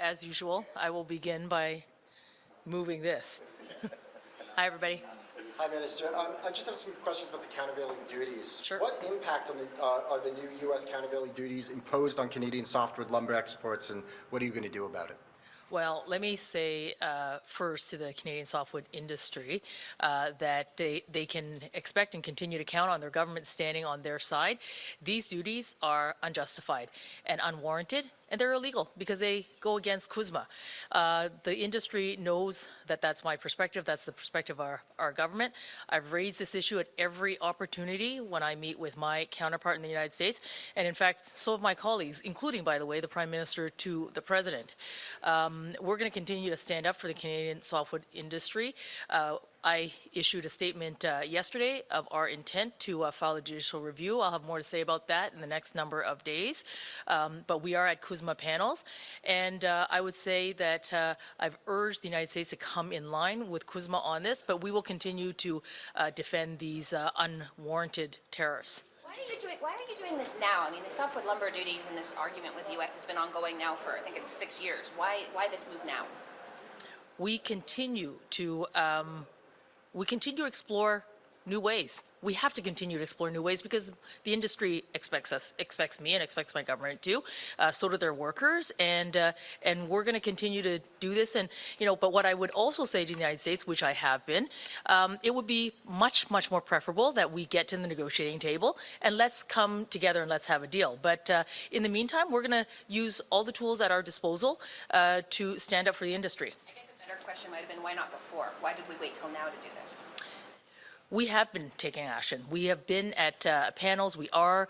As usual, I will begin by moving this. Hi, everybody. Hi, Minister. I just have some questions about the countervailing duties. Sure. What impact on are the new U.S. countervailing duties imposed on Canadian softwood lumber exports, and what are you going to do about it? Well, let me say first to the Canadian softwood industry that they can expect and continue to count on their government standing on their side. These duties are unjustified and unwarranted, and they're illegal because they go against CUSMA. The industry knows that that's my perspective. That's the perspective of our government. I've raised this issue at every opportunity when I meet with my counterpart in the United States, and in fact, so have my colleagues, including, by the way, the Prime Minister to the President. We're going to continue to stand up for the Canadian softwood industry. I issued a statement yesterday of our intent to file a judicial review. I'll have more to say about that in the next number of days. But we are at CUSMA panels, and I would say that I've urged the United States to come in line with CUSMA on this, but we will continue to defend these unwarranted tariffs. Why are you doing this now? I mean, the softwood lumber duties and this argument with the U.S. has been ongoing now for, I think it's 6 years. Why this move now? We continue to explore new ways. We have to continue to explore new ways because the industry expects me and expects my government to. So do their workers, and we're going to continue to do this. And but what I would also say to the United States, which I have been, it would be much more preferable that we get to the negotiating table and let's come together and let's have a deal. But in the meantime, we're going to use all the tools at our disposal to stand up for the industry. I guess a better question might have been, why not before? Why did we wait till now to do this? We have been taking action. We have been at panels. We are,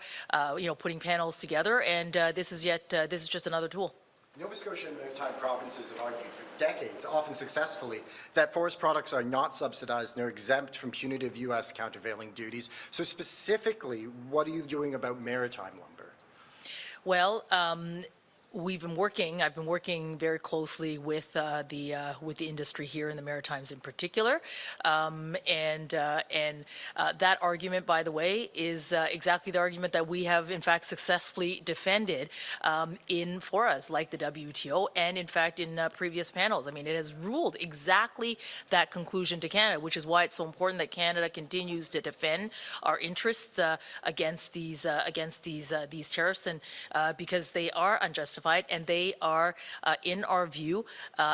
putting panels together, and this is just another tool. Nova Scotia and Maritime provinces have argued for decades, often successfully, that forest products are not subsidized nor exempt from punitive U.S. countervailing duties. So specifically, what are you doing about maritime lumber? Well, I've been working very closely with the industry here in the Maritimes in particular, and that argument, by the way, is exactly the argument that we have in fact successfully defended in forums like the WTO, and in fact in previous panels. I mean, it has ruled exactly that conclusion to Canada, which is why it's so important that Canada continues to defend our interests against these tariffs, and because they are unjustified. And they are, in our view,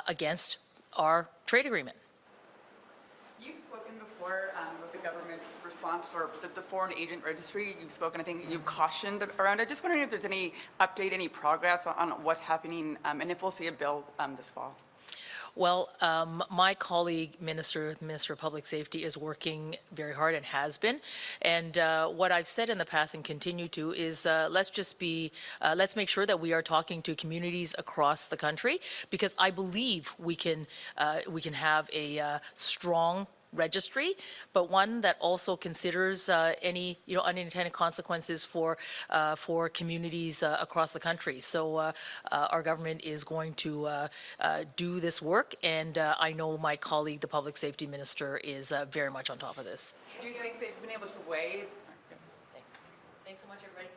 against our trade agreement. You've spoken before with the government's response, or the foreign agent registry. You've spoken, I think, you've cautioned around it. Just wondering if there's any update, any progress on what's happening, and if we'll see a bill this fall. Well, my colleague, the Minister of Public Safety, is working very hard and has been. And what I've said in the past and continue to is let's make sure that we are talking to communities across the country, because I believe we can have a strong registry, but one that also considers any unintended consequences for communities across the country. So our government is going to do this work, and I know my colleague, the Public Safety Minister, is very much on top of this. Do you think they've been able to weigh? Thanks so much, everybody.